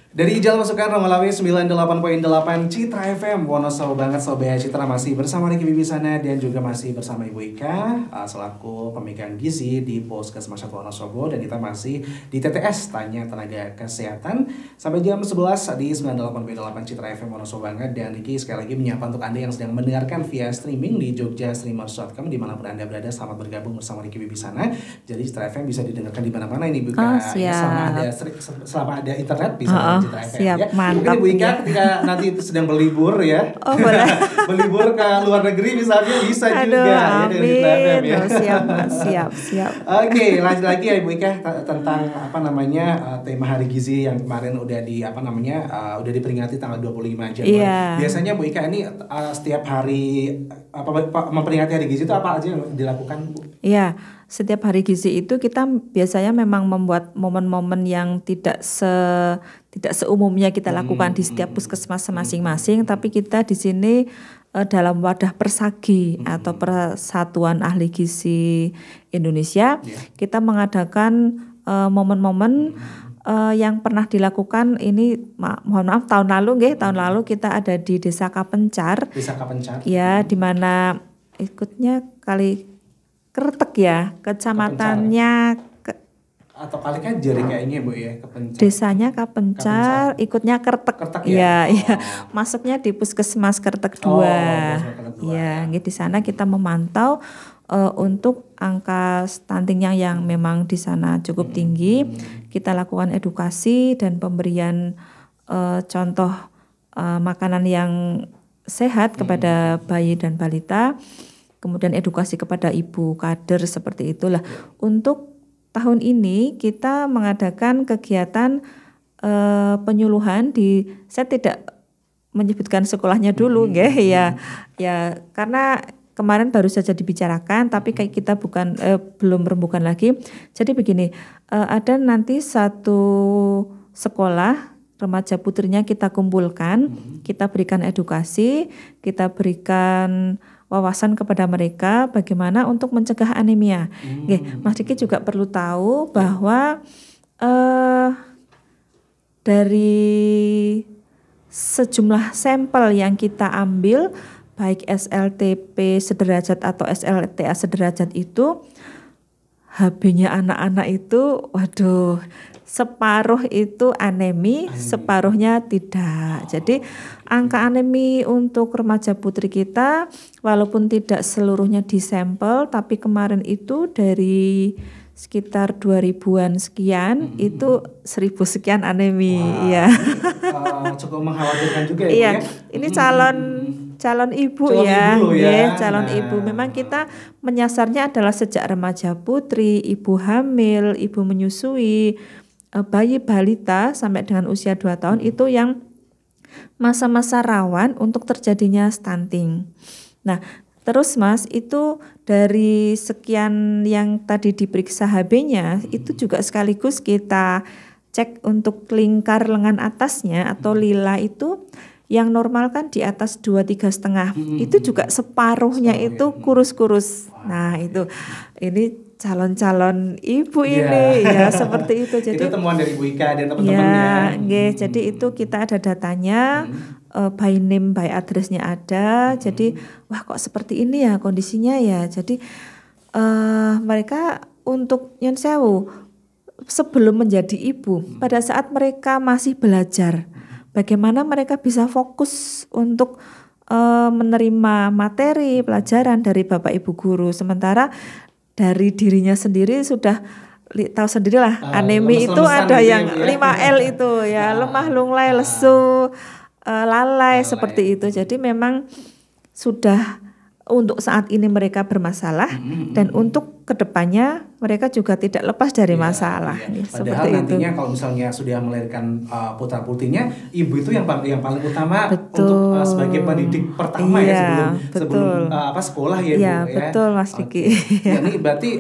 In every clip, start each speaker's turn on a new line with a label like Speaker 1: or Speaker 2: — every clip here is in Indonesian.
Speaker 1: Dari Jalan Masukan Romalawi 98.8 Citra FM Wonosobo banget Sobat Citra, masih bersama Riki Bibisana dan juga masih bersama Ibu Ika selaku pemegang gizi di Puskesmas Wonosobo, dan kita masih di TTS Tanya Tenaga Kesehatan sampai jam 11 di 98.8 Citra FM Wonosobo banget. Dan Riki sekali lagi menyapa untuk Anda yang sedang mendengarkan via streaming di jogjastreamers.com dimanapun Anda berada. Selamat bergabung bersama Riki Bibisana. Jadi Citra FM bisa didengarkan di mana-mana ini Bu Ika. Selama ada internet bisa Citra FM,
Speaker 2: siap,
Speaker 1: ya.
Speaker 2: mantap.
Speaker 1: Mungkin Bu Ika ketika nanti sedang berlibur ya.
Speaker 2: Oh, boleh.
Speaker 1: Berlibur ke luar negeri misalnya bisa
Speaker 2: Aduh,
Speaker 1: juga ya dari Citra FM ya.
Speaker 2: Siap.
Speaker 1: Oke, lanjut lagi ya Bu Ika tentang tema Hari Gizi yang kemarin udah udah diperingati tanggal 25 Januari.
Speaker 2: Iya.
Speaker 1: Biasanya Bu Ika ini setiap hari memperingati Hari Gizi itu apa aja yang dilakukan, Bu?
Speaker 2: Iya. Setiap hari gizi itu kita biasanya memang membuat momen-momen yang tidak seumumnya kita lakukan di setiap puskesmas masing-masing, tapi kita di sini dalam wadah Persagi atau Persatuan Ahli Gizi Indonesia, kita mengadakan momen-momen yang pernah dilakukan ini, mohon maaf tahun lalu kita ada di Desa Kapencar.
Speaker 1: Desa Kapencar.
Speaker 2: Ya, di mana ikutnya Kali Kretek ya, kecamatannya
Speaker 1: atau Kali Kajar kayaknya Bu ya, Kapencar.
Speaker 2: Desanya Kapencar, ikutnya Kretek.
Speaker 1: Ya.
Speaker 2: Iya. Masuknya di Puskesmas Kretek 2. Iya, di sana kita memantau untuk angka stuntingnya yang memang di sana cukup tinggi. Kita lakukan edukasi dan pemberian contoh makanan yang sehat kepada bayi dan balita. Kemudian edukasi kepada ibu kader seperti itulah. Untuk tahun ini kita mengadakan kegiatan penyuluhan saya tidak menyebutkan sekolahnya dulu ya karena kemarin baru saja dibicarakan, tapi kayak kita belum rembukan lagi. Jadi begini, ada nanti satu sekolah remaja putrinya kita kumpulkan, kita berikan edukasi, kita berikan wawasan kepada mereka bagaimana untuk mencegah anemia. Mas Diki juga perlu tahu bahwa dari sejumlah sampel yang kita ambil, baik SLTP sederajat atau SLTA sederajat itu, HB-nya anak-anak itu, waduh, separuh itu anemi, separuhnya tidak. Jadi angka anemi untuk remaja putri kita walaupun tidak seluruhnya disampel, tapi kemarin itu dari sekitar 2000-an sekian, itu 1000 sekian anemi.
Speaker 1: Iya. Cukup mengkhawatirkan juga ya.
Speaker 2: Iya, ini calon ibu ya. Calon ibu. Memang kita menyasarnya adalah sejak remaja putri, ibu hamil, ibu menyusui, bayi balita sampai dengan usia 2 tahun itu yang masa-masa rawan untuk terjadinya stunting. Nah, terus Mas, itu dari sekian yang tadi diperiksa HB-nya, itu juga sekaligus kita cek untuk lingkar lengan atasnya atau lila itu yang normal kan di atas 2-3,5. Itu juga separuhnya itu kurus-kurus. Nah, ini calon-calon ibu ini ya seperti itu. Jadi
Speaker 1: itu temuan dari Bu Ika dan teman-temannya.
Speaker 2: Jadi itu kita ada datanya, by name, by address-nya ada. Jadi wah kok seperti ini ya kondisinya ya. Jadi mereka untuk nyon sewu sebelum menjadi ibu, pada saat mereka masih belajar, bagaimana mereka bisa fokus untuk menerima materi pelajaran dari Bapak Ibu guru, sementara dari dirinya sendiri sudah tahu sendirilah anemi itu ada yang 5L itu ya, lemah lunglai lesu lalai seperti itu. Jadi memang sudah untuk saat ini mereka bermasalah dan untuk kedepannya mereka juga tidak lepas dari masalah.
Speaker 1: Padahal nantinya kalau misalnya sudah melahirkan putra putrinya, ibu itu yang paling utama untuk sebagai pendidik pertama sebelum sekolah ya Bu.
Speaker 2: Iya betul Mas Diki.
Speaker 1: Jadi berarti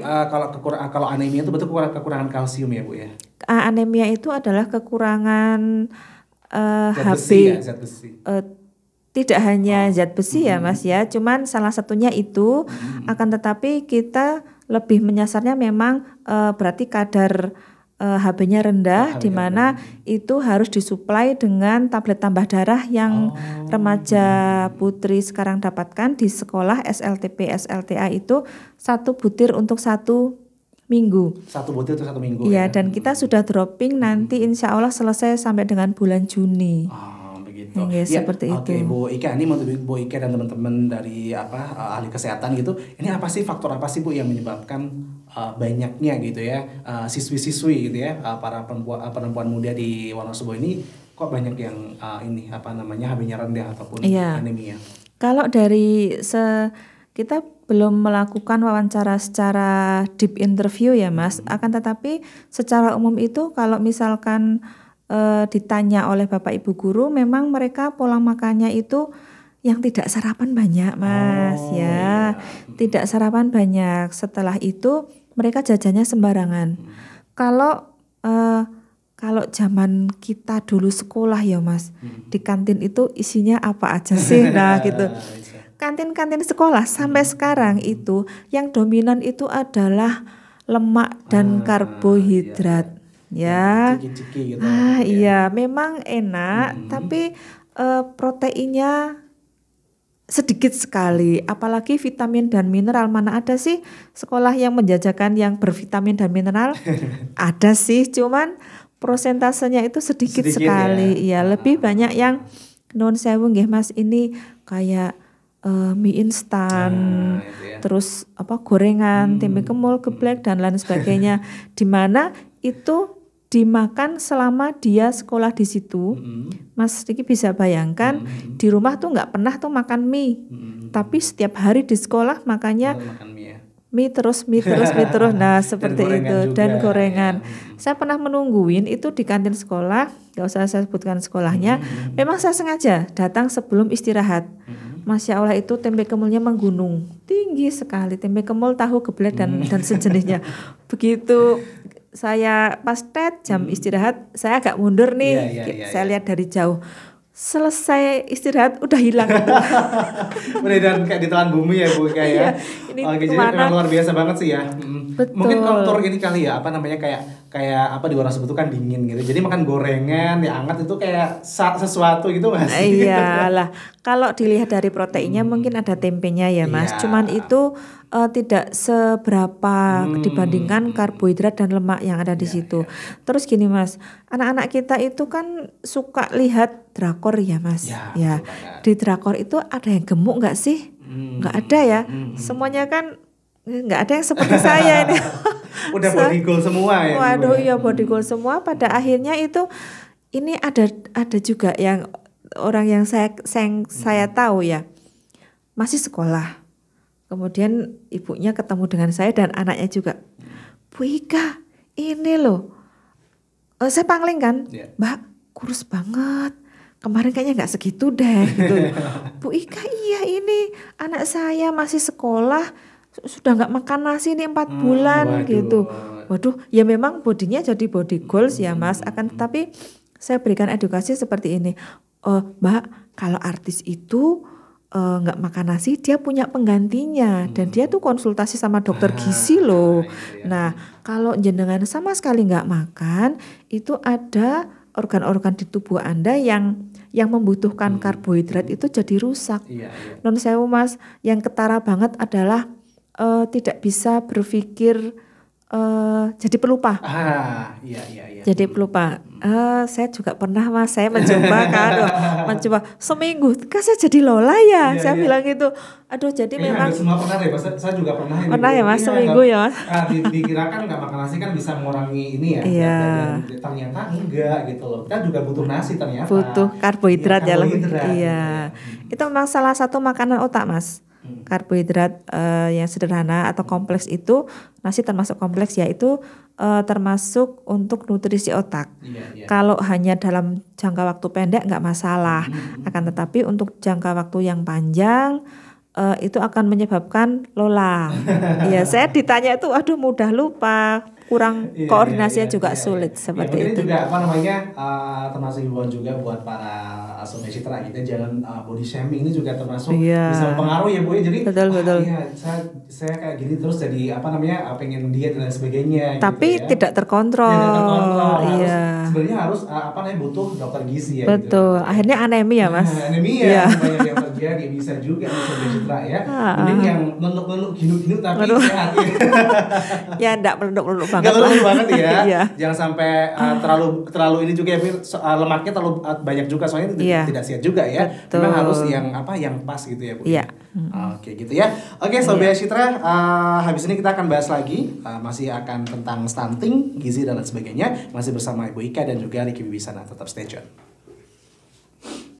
Speaker 1: kalau anemia itu betul kekurangan kalsium ya Bu ya?
Speaker 2: Anemia itu adalah kekurangan HB.
Speaker 1: Zat besi.
Speaker 2: Tidak hanya zat besi ya Mas ya, cuman salah satunya itu, akan tetapi kita lebih menyasarnya memang berarti kadar HB-nya rendah, di mana itu harus disuplai dengan tablet tambah darah yang remaja putri sekarang dapatkan di sekolah SLTP SLTA itu 1 butir untuk 1 minggu.
Speaker 1: 1 butir untuk 1 minggu.
Speaker 2: Iya, dan kita sudah dropping nanti insya Allah selesai sampai dengan bulan Juni.
Speaker 1: Begitu.
Speaker 2: Ya, seperti itu.
Speaker 1: Oke, Bu Ika, ini menurut Bu Ika dan teman-teman dari ahli kesehatan gitu, ini apa sih faktor apa sih Bu yang menyebabkan banyaknya gitu ya siswi-siswi gitu ya para perempuan muda di Wonosobo ini kok banyak yang HB-nya rendah ataupun anemia?
Speaker 2: Kalau dari kita belum melakukan wawancara secara deep interview ya Mas, akan tetapi secara umum itu kalau misalkan ditanya oleh Bapak Ibu guru, memang mereka pola makannya itu yang tidak sarapan banyak Mas tidak sarapan banyak. Setelah itu mereka jajannya sembarangan. Kalau zaman kita dulu sekolah ya Mas, di kantin itu isinya apa aja sih? Nah gitu. Kantin-kantin sekolah sampai sekarang itu yang dominan itu adalah lemak dan karbohidrat.
Speaker 1: Ciki-ciki gitu.
Speaker 2: Iya, memang enak, tapi proteinnya sedikit sekali. Apalagi vitamin dan mineral, mana ada sih sekolah yang menjajakan yang bervitamin dan mineral? Ada sih, cuman prosentasenya itu sedikit sekali. Iya, lebih banyak yang non sewu nggih Mas, ini kayak mie instan, terus gorengan, tempe kemul, geblek dan lain sebagainya. Di mana itu dimakan selama dia sekolah di situ. Mas Riki bisa bayangkan di rumah tuh nggak pernah tuh makan mie, tapi setiap hari di sekolah makannya mie terus. Nah seperti itu dan gorengan. Saya pernah menungguin itu di kantin sekolah, nggak usah saya sebutkan sekolahnya. Memang saya sengaja datang sebelum istirahat. Masya Allah itu tempe kemulnya menggunung tinggi sekali, tempe kemul, tahu, geblek dan sejenisnya. Begitu saya pas jam istirahat, saya agak mundur nih, saya lihat dari jauh. Selesai istirahat udah hilang.
Speaker 1: Beneran kayak ditelan bumi ya Bu Ika ya. Jadi memang luar biasa banget sih ya.
Speaker 2: Betul.
Speaker 1: Mungkin faktor ini kali ya, kayak di Wonosobo itu kan dingin gitu. Jadi makan gorengan yang hangat itu kayak sesuatu gitu Mas.
Speaker 2: Iyalah. Kalau dilihat dari proteinnya mungkin ada tempenya ya Mas. Cuman itu tidak seberapa dibandingkan karbohidrat dan lemak yang ada di situ. Terus gini Mas, anak-anak kita itu kan suka lihat drakor ya Mas. Ya. Di drakor itu ada yang gemuk nggak sih? Nggak ada ya. Semuanya kan nggak ada yang seperti saya ini.
Speaker 1: Udah body goal semua ya.
Speaker 2: Waduh, iya body goal semua. Pada akhirnya itu ini ada juga yang orang yang saya tahu ya masih sekolah. Kemudian ibunya ketemu dengan saya dan anaknya juga. Bu Ika, ini loh. Saya pangling kan, Mbak kurus banget. Kemarin kayaknya nggak segitu deh. Gitu. Bu Ika, iya ini anak saya masih sekolah. Sudah nggak makan nasi ini 4 bulan gitu. Waduh, ya memang bodinya jadi body goals ya Mas. Akan tetapi saya berikan edukasi seperti ini. Mbak, kalau artis itu nggak makan nasi, dia punya penggantinya dan dia tuh konsultasi sama dokter gizi loh. Nah, kalau jenengan sama sekali nggak makan, itu ada organ-organ di tubuh Anda yang membutuhkan karbohidrat itu jadi rusak. Non sewu Mas, yang ketara banget adalah tidak bisa berpikir jadi pelupa. Jadi pelupa. Saya juga pernah Mas, saya mencoba seminggu, kan saya jadi Lola ya. Saya bilang gitu. Aduh, jadi memang.
Speaker 1: Semua pernah deh, saya juga pernah.
Speaker 2: Pernah ya Mas, seminggu ya Mas.
Speaker 1: Dikirakan nggak makan nasi kan bisa mengurangi ini ya. Dan ternyata enggak gitu loh. Kita juga butuh nasi ternyata.
Speaker 2: Butuh karbohidrat ya. Iya. Itu memang salah satu makanan otak Mas. Karbohidrat yang sederhana atau kompleks itu, nasi termasuk kompleks ya, itu termasuk untuk nutrisi otak. Kalau hanya dalam jangka waktu pendek nggak masalah, akan tetapi untuk jangka waktu yang panjang itu akan menyebabkan lola. Ya, saya ditanya itu, aduh mudah lupa, kurang koordinasinya juga sulit seperti
Speaker 1: ya,
Speaker 2: itu.
Speaker 1: Juga apa namanya termasuk himbauan juga buat para Sobat Citra kita jangan body shaming ini juga termasuk bisa mempengaruhi ya Bu ya. Jadi
Speaker 2: betul.
Speaker 1: Iya, saya kayak gini terus jadi apa namanya pengen diet dan sebagainya.
Speaker 2: Tapi
Speaker 1: gitu ya.
Speaker 2: tidak terkontrol.
Speaker 1: Sebenarnya harus apa namanya butuh dokter gizi ya.
Speaker 2: Betul.
Speaker 1: Gitu.
Speaker 2: Akhirnya anemia Mas.
Speaker 1: Anemia banyak yang terjadi bisa juga nih Sobat Citra ya. Mending yang meluk-meluk ginu-ginu tapi sehat ya.
Speaker 2: Ya enggak meluk-meluk banget.
Speaker 1: Enggak meluk banget ya. Jangan sampai terlalu ini juga ya lemaknya terlalu banyak juga soalnya tidak sehat juga ya.
Speaker 2: Betul.
Speaker 1: Memang harus yang pas gitu ya Bu.
Speaker 2: Iya.
Speaker 1: Oke gitu ya. Oke Sobat Citra, habis ini kita akan bahas lagi masih akan tentang stunting, gizi dan lain sebagainya. Masih bersama Ibu Ika dan juga Ricky Wibisana. Tetap stay tune.